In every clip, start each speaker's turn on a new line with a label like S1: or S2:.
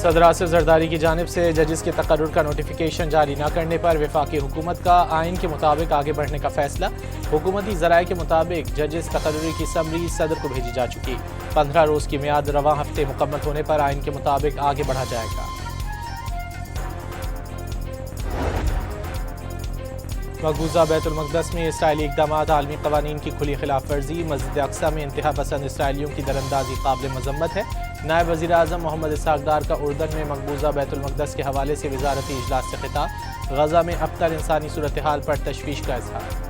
S1: صدر آصف زرداری کی جانب سے ججز کے تقرر کا نوٹیفیکیشن جاری نہ کرنے پر وفاقی حکومت کا آئین کے مطابق آگے بڑھنے کا فیصلہ۔ حکومتی ذرائع کے مطابق ججز تقرری کی سمری صدر کو بھیجی جا چکی۔ 15 روز کی میعاد رواں ہفتے مکمل ہونے پر آئین کے مطابق آگے بڑھا جائے گا۔ مقبوضہ بیت المقدس میں اسرائیلی اقدامات عالمی قوانین کی کھلی خلاف ورزی۔ مسجد اقصی میں انتہا پسند اسرائیلیوں کی دراندازی قابل مذمت ہے۔ نائب وزیر اعظم محمد اسحاق ڈار کا اردن میں مقبوضہ بیت المقدس کے حوالے سے وزارتی اجلاس سے خطاب۔ غزہ میں ابتر انسانی صورتحال پر تشویش کا اظہار۔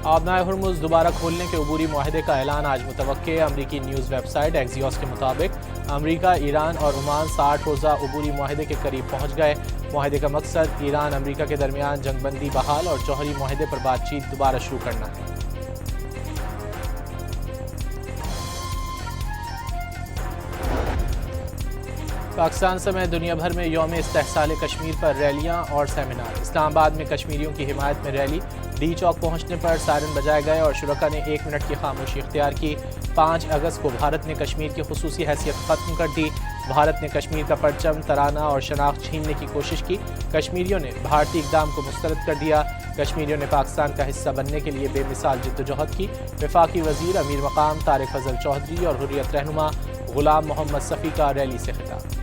S1: آبنائے ہرمز دوبارہ کھولنے کے عبوری معاہدے کا اعلان آج متوقع۔ امریکی نیوز ویب سائٹ ایکزیوس کے مطابق امریکہ، ایران اور عمان 60 روزہ عبوری معاہدے کے قریب پہنچ گئے۔ معاہدے کا مقصد ایران امریکہ کے درمیان جنگ بندی بحال اور جوہری معاہدے پر بات چیت دوبارہ شروع کرنا ہے۔ پاکستان سمیت دنیا بھر میں یوم استحصال کشمیر پر ریلیاں اور سیمینار۔ اسلام آباد میں کشمیریوں کی حمایت میں ریلی۔ ڈی چوک پہنچنے پر سائرن بجائے گئے اور شرکاء نے 1 منٹ کی خاموشی اختیار کی۔ 5 اگست کو بھارت نے کشمیر کی خصوصی حیثیت ختم کر دی۔ بھارت نے کشمیر کا پرچم، ترانہ اور شناخت چھیننے کی کوشش کی۔ کشمیریوں نے بھارتی اقدام کو مسترد کر دیا۔ کشمیریوں نے پاکستان کا حصہ بننے کے لیے بے مثال جدوجہد کی۔ وفاقی وزیر امیر مقام طارق فضل چودھری اور حریت رہنما غلام محمد صفی کا ریلی سے خطاب۔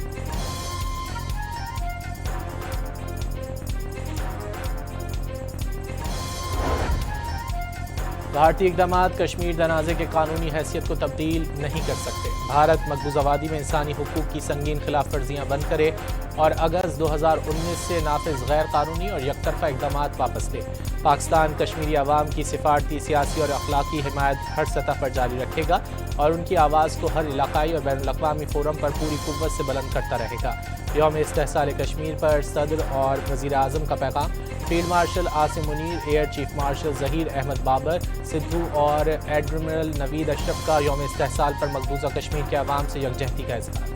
S1: بھارتی اقدامات کشمیر تنازع کے قانونی حیثیت کو تبدیل نہیں کر سکتے۔ بھارت مقبوضہ وادی میں انسانی حقوق کی سنگین خلاف ورزیاں بند کرے اور اگست 2019 سے نافذ غیر قانونی اور یک طرفہ اقدامات واپس لے۔ پاکستان کشمیری عوام کی سفارتی، سیاسی اور اخلاقی حمایت ہر سطح پر جاری رکھے گا اور ان کی آواز کو ہر علاقائی اور بین الاقوامی فورم پر پوری قوت سے بلند کرتا رہے گا۔ یوم استحصال کشمیر پر صدر اور وزیر اعظم کا پیغام۔ Field marshal Asim Munir, air chief marshal Zaheer Ahmed Babar Sidhu اور ایڈمرل نوید اشرف کا یوم استحصال پر مقبوضہ کشمیر کے عوام سے یکجہتی کا اظہار۔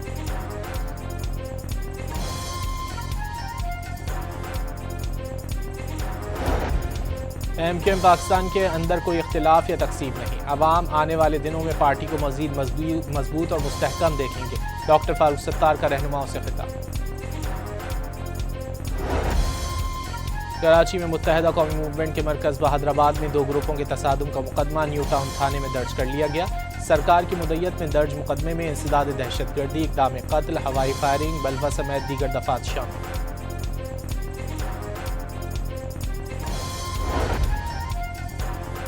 S1: ایم کیو ایم پاکستان کے اندر کوئی اختلاف یا تقسیم نہیں۔ عوام آنے والے دنوں میں پارٹی کو مزید مضبوط اور مستحکم دیکھیں گے۔ ڈاکٹر فاروق ستار کا رہنماؤں سے خطاب۔ کراچی میں متحدہ قومی موومنٹ کے مرکز بہادر آباد میں 2 گروپوں کے تصادم کا مقدمہ نیو ٹاؤن تھانے میں درج کر لیا گیا۔ سرکار کی مدیت میں درج مقدمے میں انسداد دہشت گردی، اقدام قتل، ہوائی فائرنگ، بلوہ سمیت دیگر دفعات شامل۔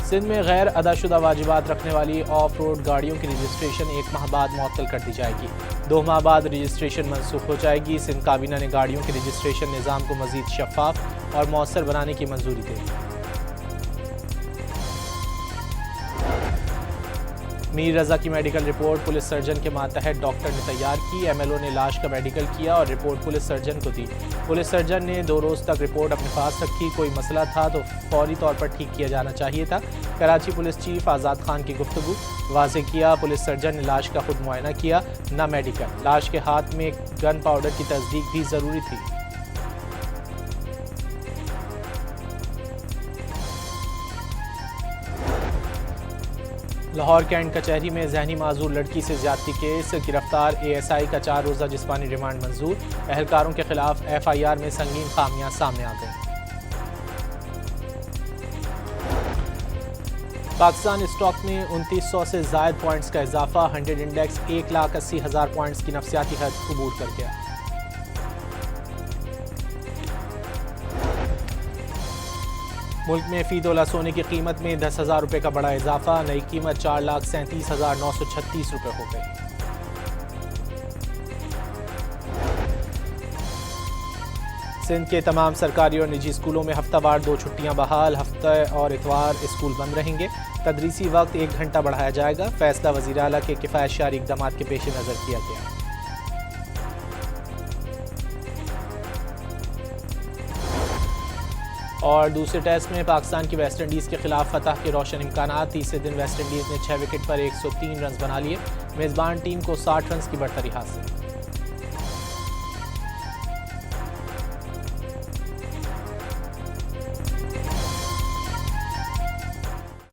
S1: سندھ میں غیر ادا شدہ واجبات رکھنے والی آف روڈ گاڑیوں کی رجسٹریشن 1 ماہ بعد معطل کر دی جائے گی۔ 2 ماہ بعد رجسٹریشن منسوخ ہو جائے گی۔ سندھ کابینہ نے گاڑیوں کے رجسٹریشن نظام کو مزید شفاف اور مؤثر بنانے کی منظوری دے دی۔ میر رضا کی میڈیکل رپورٹ پولیس سرجن کے ماتحت ڈاکٹر نے تیار کی۔ ایم ایل او نے لاش کا میڈیکل کیا اور رپورٹ پولیس سرجن کو دی۔ پولیس سرجن نے 2 روز تک رپورٹ اپنے پاس رکھی۔ کوئی مسئلہ تھا تو فوری طور پر ٹھیک کیا جانا چاہیے تھا۔ کراچی پولیس چیف آزاد خان کی گفتگو۔ واضح کیا پولیس سرجن نے لاش کا خود معائنہ کیا، نہ میڈیکل۔ لاش کے ہاتھ میں گن پاؤڈر کی تصدیق بھی ضروری تھی۔ لاہور کینٹ کچہری میں ذہنی معذور لڑکی سے زیادتی کیس۔ گرفتار اے ایس آئی کا 4 روزہ جسمانی ریمانڈ منظور۔ اہلکاروں کے خلاف ایف آئی آر میں سنگین خامیاں سامنے آ گئیں۔ پاکستان اسٹاک میں 2900 سے زائد پوائنٹس کا اضافہ۔ 100 انڈیکس 1,80,000 پوائنٹس کی نفسیاتی حد عبور کر گیا۔ ملک میں فی تولہ سونے کی قیمت میں 10,000 روپے کا بڑا اضافہ۔ نئی قیمت 4,37,936 روپے ہو گئی۔ سندھ کے تمام سرکاری اور نجی اسکولوں میں ہفتہ وار 2 چھٹیاں بحال۔ ہفتہ اور اتوار اسکول بند رہیں گے۔ تدریسی وقت 1 گھنٹہ بڑھایا جائے گا۔ فیصلہ وزیر اعلیٰ کے کفایت شعاری اقدامات کے پیش نظر کیا گیا۔ اور دوسرے ٹیسٹ میں پاکستان کی ویسٹ انڈیز کے خلاف فتح کے روشن امکانات۔ تیسرے دن ویسٹ انڈیز نے 6 وکٹ پر 103 رنز بنا لیے۔ میزبان ٹیم کو 60 رنز کی برتری حاصل۔